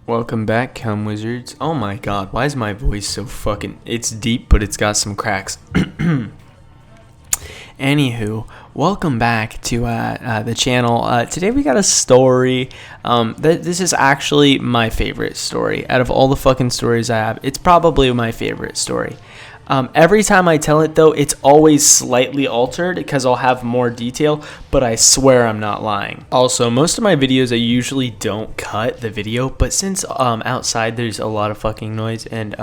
Welcome back, Cum Wizards. Oh my god, why is my voice so fucking... It's deep, but it's got some cracks. Anywho, welcome back to the channel. Today we got a story. This is actually my favorite story. Out of all the fucking stories I have, it's probably my favorite story. Every time I tell it, though, it's always slightly altered because I'll have more detail, but I swear I'm not lying. Also, most of my videos, I usually don't cut the video, but since outside there's a lot of fucking noise, and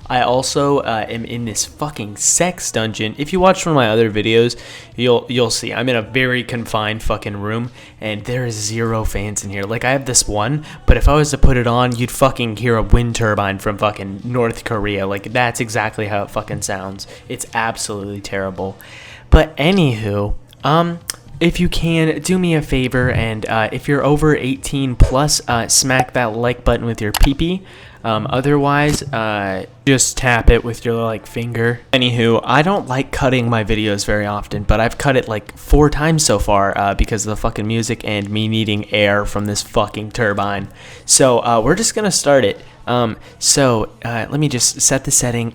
I also am in this fucking sex dungeon. If you watch one of my other videos, you'll see I'm in a very confined fucking room, and there is zero fans in here. Like, I have this one, but if I was to put it on, you'd fucking hear a wind turbine from fucking North Korea. Like, that's exactly how it fucking sounds. It's absolutely terrible. But anywho, if you can, do me a favor, and if you're over 18 plus, smack that like button with your pee-pee. Otherwise, just tap it with your like finger. Anywho, I don't like cutting my videos very often, but I've cut it like 4 times so far because of the fucking music and me needing air from this fucking turbine. So we're just gonna start it. Let me just set the setting.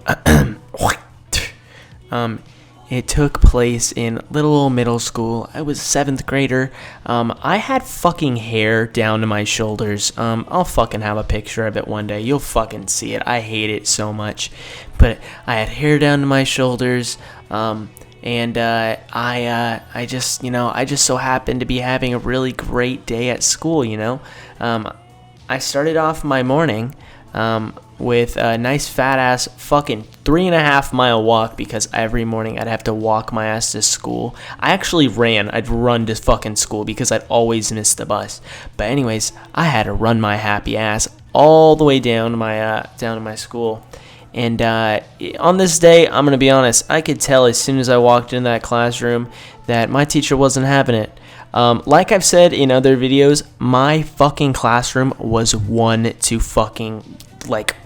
It took place in little old middle school. I was a 7th grader. I had fucking hair down to my shoulders. I'll fucking have a picture of it one day. You'll fucking see it. I hate it so much. But I had hair down to my shoulders. I just so happened to be having a really great day at school, you know. I started off my morning with a nice fat ass fucking 3.5 mile walk because every morning I'd have to walk my ass to school. I actually ran. I'd run to fucking school because I'd always miss the bus. But anyways, I had to run my happy ass all the way down to my school. And on this day, I'm gonna be honest, I could tell as soon as I walked in that classroom that my teacher wasn't having it. Like I've said in other videos, my fucking classroom was one to fucking, like,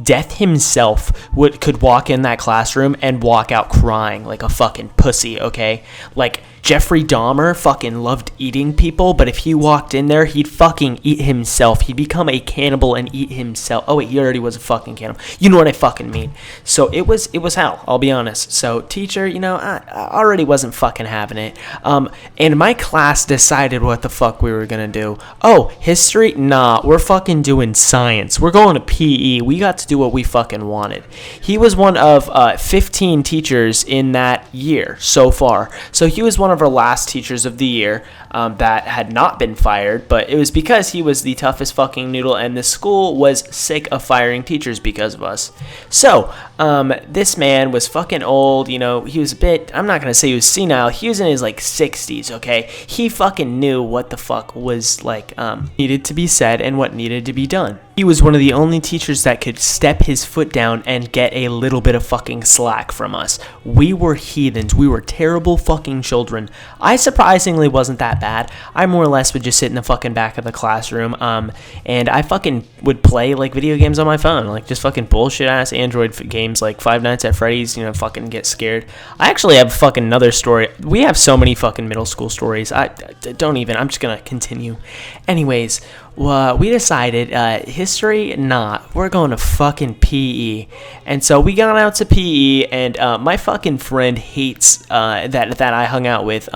Death himself could walk in that classroom and walk out crying like a fucking pussy, okay? Like, Jeffrey Dahmer fucking loved eating people, but if he walked in there, he'd fucking eat himself. He'd become a cannibal and eat himself. Oh, wait, he already was a fucking cannibal. You know what I fucking mean. So it was hell, I'll be honest. So teacher, you know, I already wasn't fucking having it. And my class decided what the fuck we were gonna do. Oh, history? Nah, we're fucking doing science. We're going to PE. We got to do what we fucking wanted. He was one of 15 teachers in that year so far. So he was one of our last teachers of the year that had not been fired, but it was because he was the toughest fucking noodle and the school was sick of firing teachers because of us. So this man was fucking old, you know. He was a bit, I'm not gonna say he was senile, he was in his like 60s, okay? He fucking knew what the fuck was like needed to be said and what needed to be done. He was one of the only teachers that could step his foot down and get a little bit of fucking slack from us. We were heathens. We were terrible fucking children. I surprisingly wasn't that bad. I more or less would just sit in the fucking back of the classroom, and I fucking would play like video games on my phone, like just fucking bullshit ass Android games like Five Nights at Freddy's, you know, fucking get scared. I actually have fucking another story. We have so many fucking middle school stories. I'm just gonna continue. Anyways, we decided, history, nah, we're going to fucking PE. And so we got out to PE, and my fucking friend hates that I hung out with.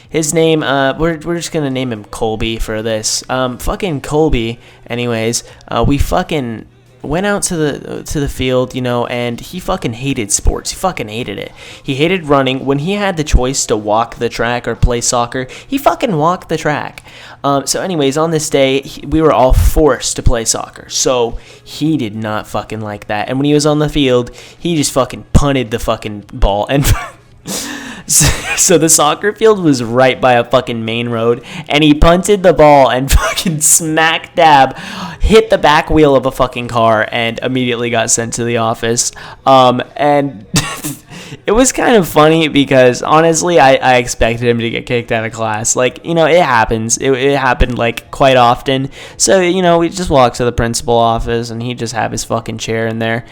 His name, we're just gonna name him Colby for this. Fucking Colby. Anyways, we fucking went out to the field, you know, and he fucking hated sports. He fucking hated it. He hated running. When he had the choice to walk the track or play soccer, he fucking walked the track. So anyways, on this day, we were all forced to play soccer. So he did not fucking like that. And when he was on the field, he just fucking punted the fucking ball. And so the soccer field was right by a fucking main road, and he punted the ball and fucking smack dab hit the back wheel of a fucking car and immediately got sent to the office. And it was kind of funny because honestly, I expected him to get kicked out of class. Like, it happens. It happened like quite often. So, we just walked to the principal office and he'd just have his fucking chair in there.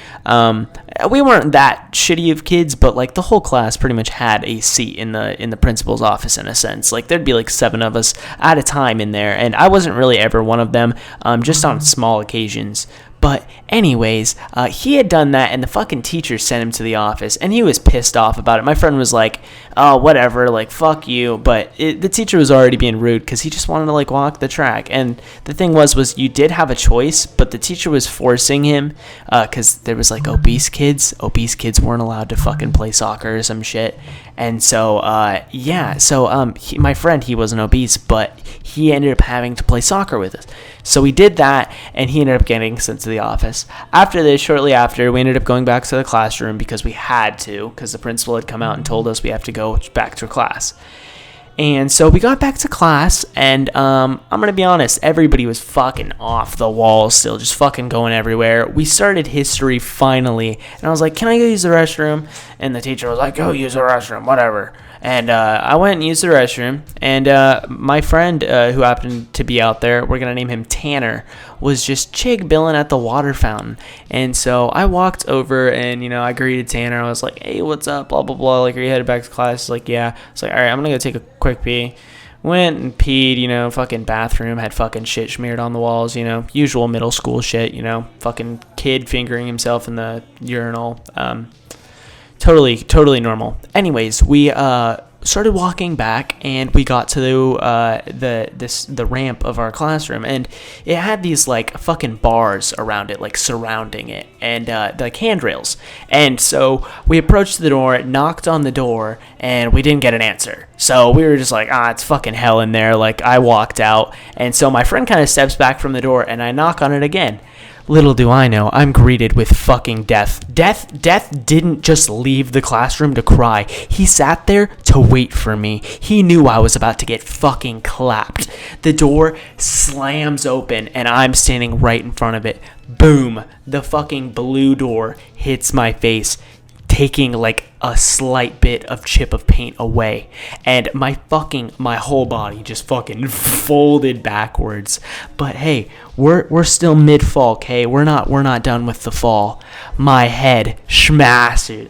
We weren't that shitty of kids, but like the whole class pretty much had a seat in the principal's office in a sense. Like there'd be like 7 of us at a time in there, and I wasn't really ever one of them, just on small occasions. But anyways, he had done that, and the fucking teacher sent him to the office, and he was pissed off about it. My friend was like, oh, whatever, like, fuck you. But the teacher was already being rude because he just wanted to, like, walk the track. And the thing was you did have a choice, but the teacher was forcing him because there was, like, obese kids. Obese kids weren't allowed to fucking play soccer or some shit. And so, my friend, he wasn't obese, but he ended up having to play soccer with us. So we did that, and he ended up getting sent to the office. After this, shortly after, we ended up going back to the classroom because we had to, because the principal had come out and told us we have to go back to class. And so we got back to class, and I'm going to be honest, everybody was fucking off the wall still, just fucking going everywhere. We started history finally, and I was like, can I go use the restroom? And the teacher was like, go use the restroom, whatever. And I went and used the restroom, and my friend who happened to be out there, we're going to name him Tanner, was just chig-billing at the water fountain. And so I walked over, and, I greeted Tanner. I was like, hey, what's up, blah, blah, blah. Like, are you headed back to class? He's like, yeah. I was like, all right, I'm going to go take a quick pee. Went and peed, fucking bathroom, had fucking shit smeared on the walls, usual middle school shit, fucking kid fingering himself in the urinal. Totally normal. Anyways, we started walking back, and we got to the ramp of our classroom, and it had these like fucking bars around it, like surrounding it, and like handrails. And so we approached the door, knocked on the door, and we didn't get an answer. So we were just like, it's fucking hell in there. Like, I walked out, and so my friend kind of steps back from the door, and I knock on it again. Little do I know, I'm greeted with fucking death. Death didn't just leave the classroom to cry. He sat there to wait for me. He knew I was about to get fucking clapped. The door slams open, and I'm standing right in front of it. Boom. The fucking blue door hits my face, taking like a slight bit of chip of paint away, and my whole body just fucking folded backwards. But hey, we're still mid-fall, okay? We're not done with the fall. My head smashes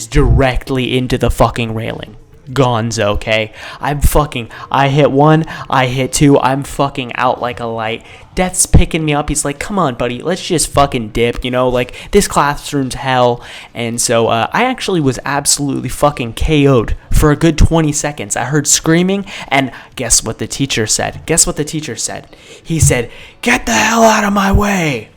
directly into the fucking railing. Gonzo, okay? I hit 1, I hit 2, I'm fucking out like a light. Death's picking me up. He's like, come on, buddy, let's just fucking dip, like, this classroom's hell. And so, I actually was absolutely fucking KO'd for a good 20 seconds. I heard screaming, and guess what the teacher said? He said, get the hell out of my way.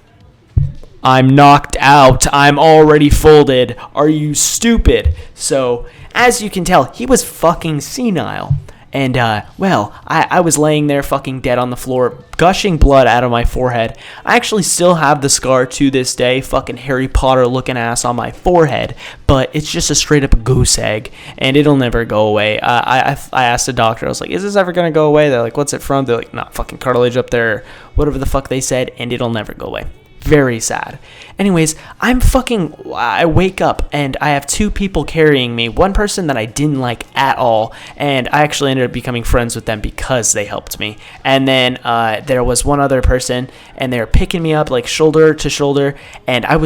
I'm knocked out. I'm already folded. Are you stupid? So, as you can tell, he was fucking senile. And, I was laying there fucking dead on the floor, gushing blood out of my forehead. I actually still have the scar to this day, fucking Harry Potter looking ass on my forehead, but it's just a straight up goose egg, and it'll never go away. I asked the doctor, I was like, is this ever gonna go away? They're like, what's it from? They're like, nah, fucking cartilage up there, or whatever the fuck they said, and it'll never go away. Very sad. Anyways, I wake up and I have 2 people carrying me. One person that I didn't like at all, and I actually ended up becoming friends with them because they helped me. And then there was one other person, and they were picking me up like shoulder to shoulder, and I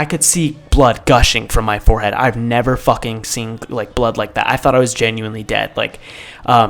could see blood gushing from my forehead. I've never fucking seen like blood like that. I thought I was genuinely dead. Like,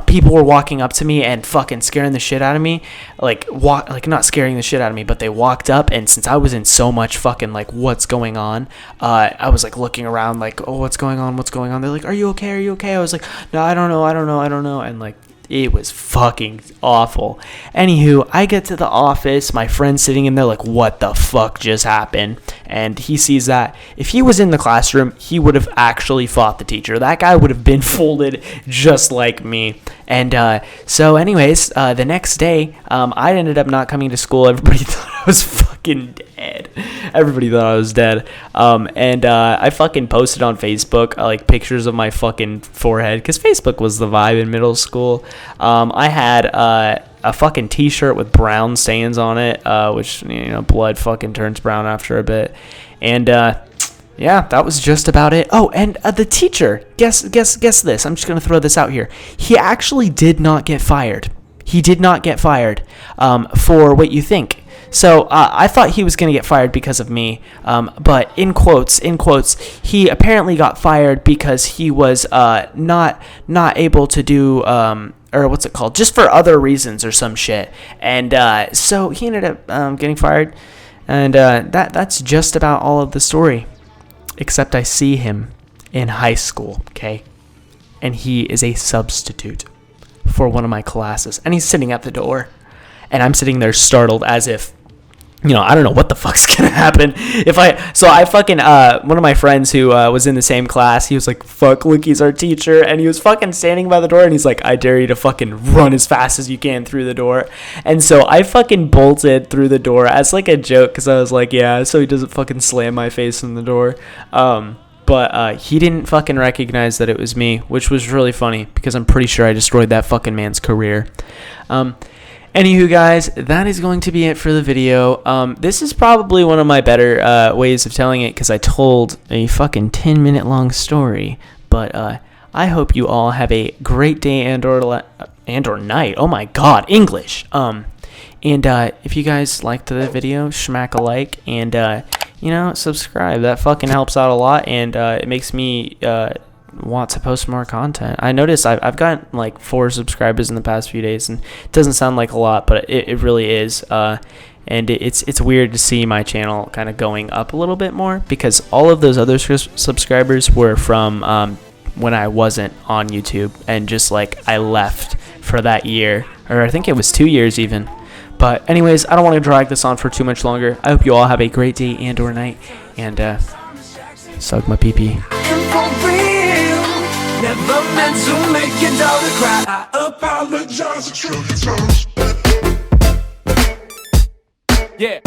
people were walking up to me and fucking scaring the shit out of me. Not scaring the shit out of me, but they walked up, and since I was in so much fucking like what's going on, I was like looking around like, oh, what's going on? They're like, are you okay? I was like, no, I don't know. And like, it was fucking awful. Anywho, I get to the office, my friend's sitting in there like, what the fuck just happened? And he sees that. If he was in the classroom, he would have actually fought the teacher. That guy would have been folded just like me. And so anyways, the next day, I ended up not coming to school. Everybody thought I was fucking dead. And I fucking posted on Facebook like pictures of my fucking forehead, because Facebook was the vibe in middle school. I had a fucking t-shirt with brown stains on it, which blood fucking turns brown after a bit. And yeah, that was just about it. Oh, and the teacher, guess this. I'm just going to throw this out here. He actually did not get fired. He did not get fired for what you think. So I thought he was going to get fired because of me, but in quotes, he apparently got fired because he was not able to do, or what's it called, just for other reasons or some shit. And so he ended up getting fired, and that's just about all of the story. Except I see him in high school, okay, and he is a substitute for one of my classes, and he's sitting at the door, and I'm sitting there startled as if, you know, I don't know what the fuck's gonna happen if I fucking, one of my friends who was in the same class, he was like, fuck, look, he's our teacher, and he was fucking standing by the door, and he's like, I dare you to fucking run as fast as you can through the door. And so I fucking bolted through the door as like a joke, because I was like, yeah, so he doesn't fucking slam my face in the door. But he didn't fucking recognize that it was me, which was really funny, because I'm pretty sure I destroyed that fucking man's career. Anywho, guys, that is going to be it for the video. This is probably one of my better ways of telling it, because I told a fucking 10-minute long story. But I hope you all have a great day and or night. Oh my god, English. And if you guys liked the video, smack a like, and you know, subscribe. That fucking helps out a lot, and it makes me want to post more content. I noticed I've got like 4 subscribers in the past few days, and it doesn't sound like a lot, but it really is. And it's weird to see my channel kind of going up a little bit more, because all of those other subscribers were from when I wasn't on YouTube, and just like I left for that year, or I think it was 2 years even. But anyways, I don't want to drag this on for too much longer. I hope you all have a great day and or night, and suck my pee-pee. Never meant to make your daughter cry. I apologize a trillion times. Yeah.